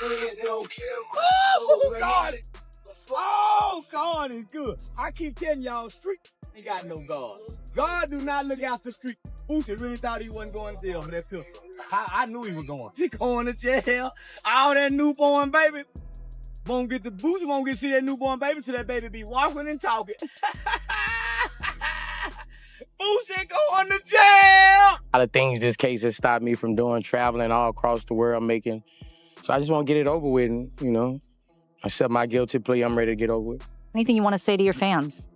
Oh, God. Oh, God is good. I keep telling y'all, street ain't got no God. God do not look after street. Boosie really thought he wasn't going to jail for that pistol. I knew he was going. He going to jail. All that newborn baby. Won't get the Boosie, won't get to see that newborn baby till that baby be walking and talking. Boosie going to jail! A lot of things this case has stopped me from doing, traveling all across the world, making. So I just want to get it over with and, you know, accept my guilty plea. I'm ready to get over with. Anything you want to say to your fans?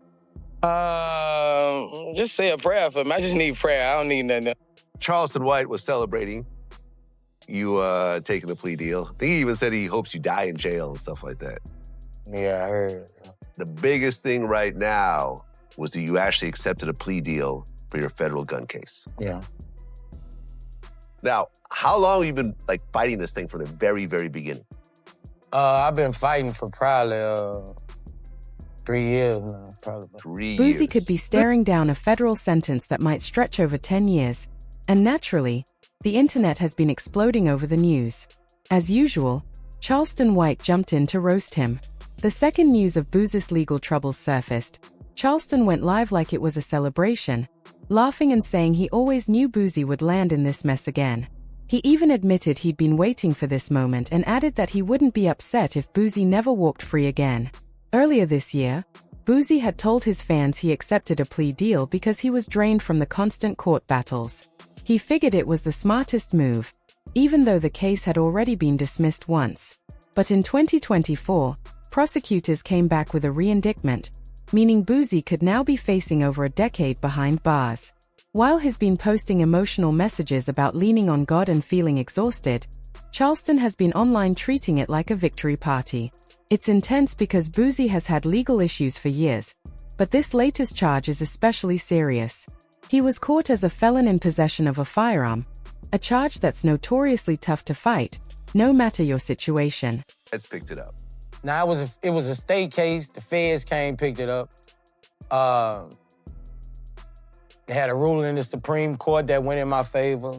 Just say a prayer for me. I just need prayer. I don't need nothing else. Charleston White was celebrating you taking the plea deal. I think he even said he hopes you die in jail and stuff like that. Yeah, I heard. The biggest thing right now was that you actually accepted a plea deal for your federal gun case. Yeah. Now, how long have you been like fighting this thing from the very, very beginning? I've been fighting for probably 3 years now, probably. 3 years. Boosie could be staring down a federal sentence that might stretch over 10 years. And naturally, the internet has been exploding over the news. As usual, Charleston White jumped in to roast him. The second news of Boosie's legal troubles surfaced. Charleston went live like it was a celebration, laughing and saying he always knew Boosie would land in this mess again. He even admitted he'd been waiting for this moment and added that he wouldn't be upset if Boosie never walked free again. Earlier this year, Boosie had told his fans he accepted a plea deal because he was drained from the constant court battles. He figured it was the smartest move, even though the case had already been dismissed once. But in 2024, prosecutors came back with a re-indictment, meaning Boosie could now be facing over a decade behind bars. While he's been posting emotional messages about leaning on God and feeling exhausted, Charleston has been online treating it like a victory party. It's intense because Boosie has had legal issues for years, but this latest charge is especially serious. He was caught as a felon in possession of a firearm, a charge that's notoriously tough to fight, no matter your situation. Let's picked it up. Now, it was a state case. The feds came, picked it up. They had a ruling in the Supreme Court that went in my favor,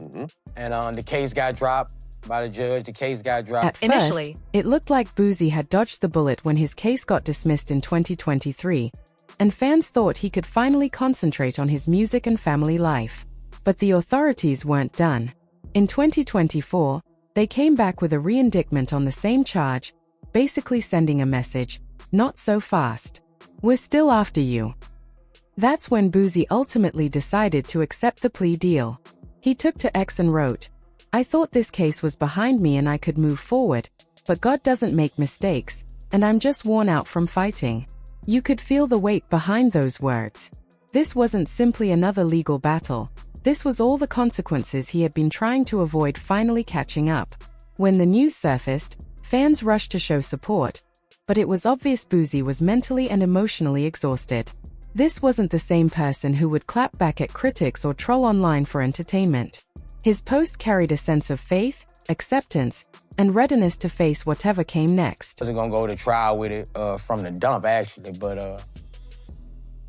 and the case got dropped by the judge. The case got dropped. At first, it looked like Boosie had dodged the bullet when his case got dismissed in 2023, and fans thought he could finally concentrate on his music and family life. But the authorities weren't done. In 2024, they came back with a re-indictment on the same charge, basically sending a message, not so fast. We're still after you. That's when Boosie ultimately decided to accept the plea deal. He took to X and wrote, "I thought this case was behind me and I could move forward, but God doesn't make mistakes, and I'm just worn out from fighting." You could feel the weight behind those words. This wasn't simply another legal battle. This was all the consequences he had been trying to avoid finally catching up. When the news surfaced, fans rushed to show support, but it was obvious Boosie was mentally and emotionally exhausted. This wasn't the same person who would clap back at critics or troll online for entertainment. His post carried a sense of faith, acceptance, and readiness to face whatever came next. I wasn't gonna go to trial with it from the dump, actually, but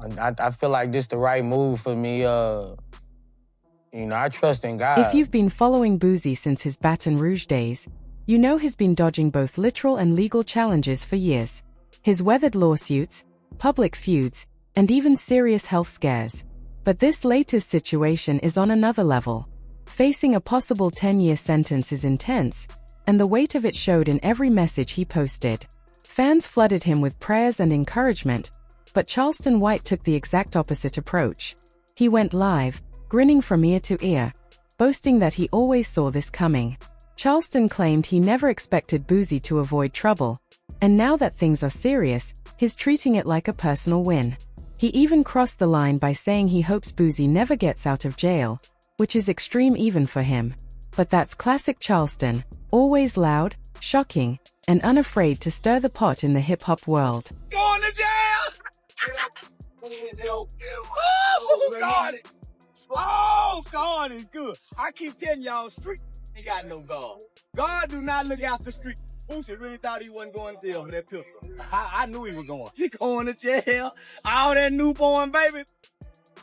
I feel like this the right move for me. You know, I trust in God. If you've been following Boosie since his Baton Rouge days, you know he's been dodging both literal and legal challenges for years. He's weathered lawsuits, public feuds, and even serious health scares. But this latest situation is on another level. Facing a possible 10-year sentence is intense, and the weight of it showed in every message he posted. Fans flooded him with prayers and encouragement, but Charleston White took the exact opposite approach. He went live, grinning from ear to ear, boasting that he always saw this coming. Charleston claimed he never expected Boosie to avoid trouble, and now that things are serious, he's treating it like a personal win. He even crossed the line by saying he hopes Boosie never gets out of jail, which is extreme even for him. But that's classic Charleston, always loud, shocking, and unafraid to stir the pot in the hip-hop world. Going to jail! Oh, God! Oh, God is good. I keep telling y'all, street ain't got no God. God do not look after street. Boosie really thought he wasn't going to jail for that pistol. I knew he was going. He going to jail. All that newborn baby.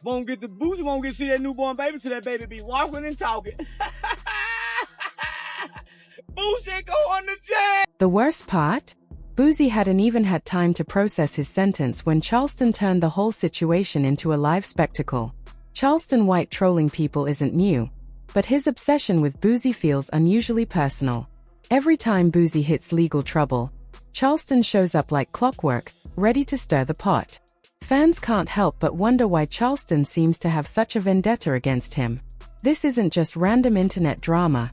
Boosie won't get to see that newborn baby till that baby be walking and talking. Boosie Boosie going to jail. The worst part? Boosie hadn't even had time to process his sentence when Charleston turned the whole situation into a live spectacle. Charleston White trolling people isn't new, but his obsession with Boosie feels unusually personal. Every time Boosie hits legal trouble, Charleston shows up like clockwork, ready to stir the pot. Fans can't help but wonder why Charleston seems to have such a vendetta against him. This isn't just random internet drama.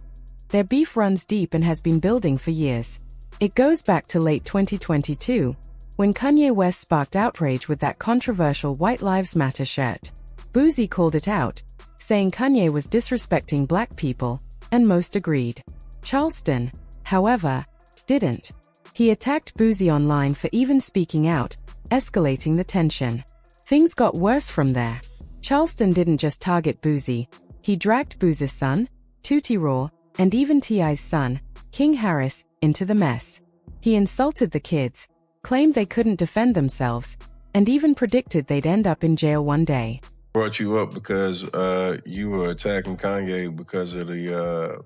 Their beef runs deep and has been building for years. It goes back to late 2022, when Kanye West sparked outrage with that controversial White Lives Matter shirt. Boosie called it out, saying Kanye was disrespecting black people, and most agreed. Charleston, however, didn't. He attacked Boosie online for even speaking out, escalating the tension. Things got worse from there. Charleston didn't just target Boosie, he dragged Boosie's son, Tootie Raw, and even T.I.'s son, King Harris, into the mess. He insulted the kids, claimed they couldn't defend themselves, and even predicted they'd end up in jail one day. Brought you up because you were attacking Kanye because of the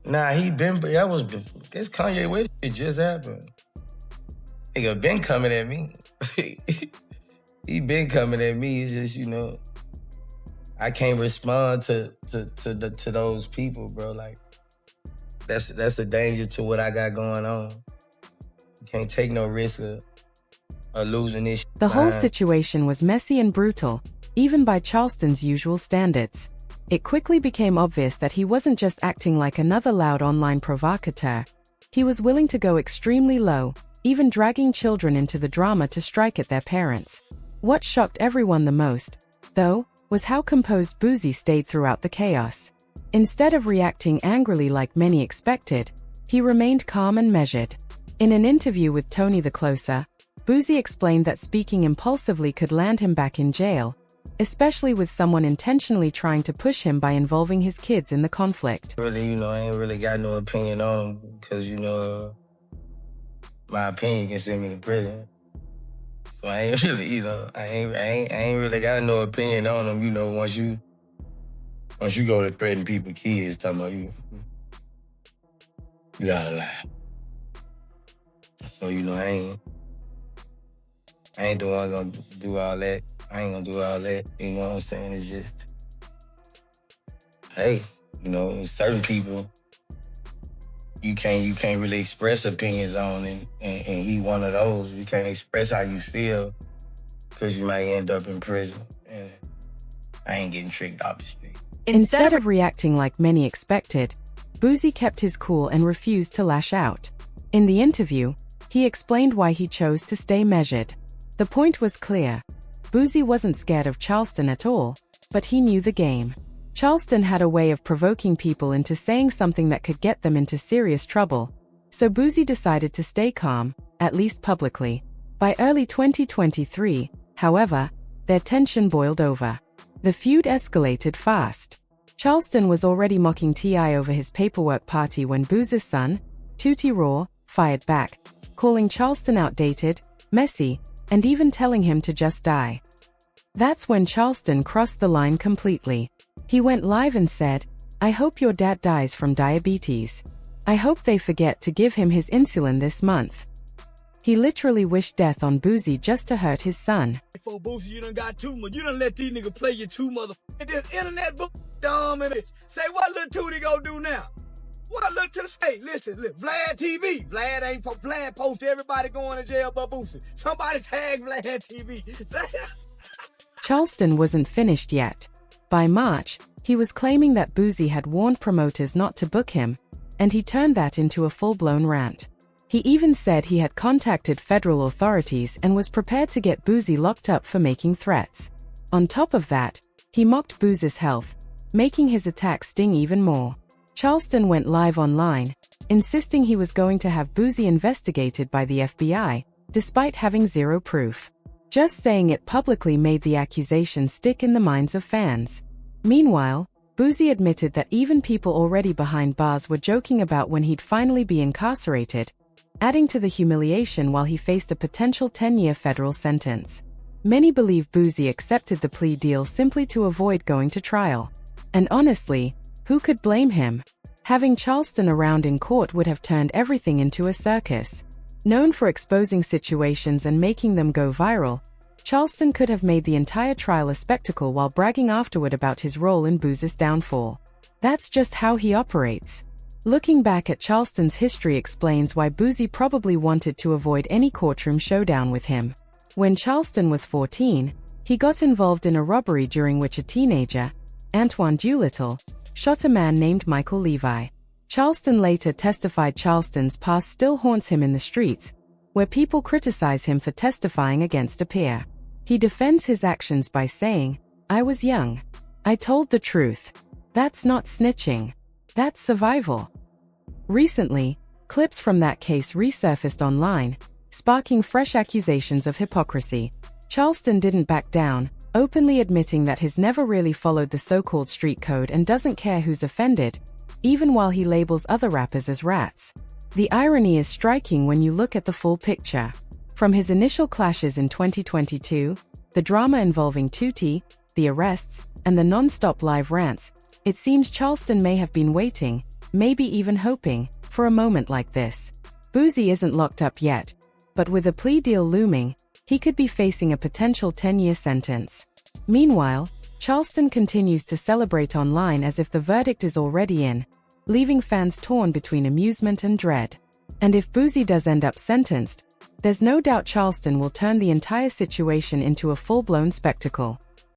Nah, this Kanye West shit just happened. Nigga been coming at me. He been coming at me. It's just, I can't respond to those people, bro. Like, that's a danger to what I got going on. You can't take no risk of losing this shit. The whole situation was messy and brutal, even by Charleston's usual standards. It quickly became obvious that he wasn't just acting like another loud online provocateur. He was willing to go extremely low, even dragging children into the drama to strike at their parents. What shocked everyone the most, though, was how composed Boosie stayed throughout the chaos. Instead of reacting angrily like many expected, he remained calm and measured. In an interview with Tony the Closer, Boosie explained that speaking impulsively could land him back in jail, especially with someone intentionally trying to push him by involving his kids in the conflict. Really, I ain't really got no opinion on him because, my opinion can send me to prison. So I ain't really, I ain't really got no opinion on him, once you go to threaten people's kids, talking about you gotta lie. So, I ain't the one gonna do all that. I ain't gonna do all that, you know what I'm saying? It's just, hey, certain people you can't really express opinions on, and he one of those. You can't express how you feel because you might end up in prison. And I ain't getting tricked off the street. Instead of reacting like many expected, Boosie kept his cool and refused to lash out. In the interview, he explained why he chose to stay measured. The point was clear. Boosie wasn't scared of Charleston at all, but he knew the game. Charleston had a way of provoking people into saying something that could get them into serious trouble, so Boosie decided to stay calm, at least publicly. By early 2023, however, their tension boiled over. The feud escalated fast. Charleston was already mocking T.I. over his paperwork party when Boosie's son, Tootie Raw, fired back, calling Charleston outdated, messy, and even telling him to just die. That's when Charleston crossed the line completely. He went live and said, "I hope your dad dies from diabetes. I hope they forget to give him his insulin this month." He literally wished death on Boosie just to hurt his son. Before Boosie, you done got too much. You done let these niggas play you too this internet book dumb and bitch. Say what little Tootie gonna do now? What little say? Listen, Vlad TV. Vlad post everybody going to jail but Boosie. Somebody tag Vlad TV. Charleston wasn't finished yet. By March, he was claiming that Boosie had warned promoters not to book him, and he turned that into a full-blown rant. He even said he had contacted federal authorities and was prepared to get Boosie locked up for making threats. On top of that, he mocked Boosie's health, making his attack sting even more. Charleston went live online, insisting he was going to have Boosie investigated by the FBI, despite having zero proof. Just saying it publicly made the accusation stick in the minds of fans. Meanwhile, Boosie admitted that even people already behind bars were joking about when he'd finally be incarcerated, adding to the humiliation while he faced a potential 10-year federal sentence. Many believe Boosie accepted the plea deal simply to avoid going to trial. And honestly, who could blame him? Having Charleston around in court would have turned everything into a circus. Known for exposing situations and making them go viral, Charleston could have made the entire trial a spectacle while bragging afterward about his role in Boosie's downfall. That's just how he operates. Looking back at Charleston's history explains why Boosie probably wanted to avoid any courtroom showdown with him. When Charleston was 14, he got involved in a robbery during which a teenager, Antoine Doolittle, shot a man named Michael Levi. Charleston later testified Charleston's past still haunts him in the streets, where people criticize him for testifying against a peer. He defends his actions by saying, "I was young. I told the truth. That's not snitching. That's survival." Recently, clips from that case resurfaced online, sparking fresh accusations of hypocrisy. Charleston didn't back down, openly admitting that he's never really followed the so-called street code and doesn't care who's offended, even while he labels other rappers as rats. The irony is striking when you look at the full picture. From his initial clashes in 2022, the drama involving Tutti, the arrests, and the Nonstop live rants, it seems Charleston may have been waiting, maybe even hoping, for a moment like this. Boosie isn't locked up yet, but with a plea deal looming, he could be facing a potential 10-year sentence. Meanwhile, Charleston continues to celebrate online as if the verdict is already in, leaving fans torn between amusement and dread. And if Boosie does end up sentenced, there's no doubt Charleston will turn the entire situation into a full-blown spectacle.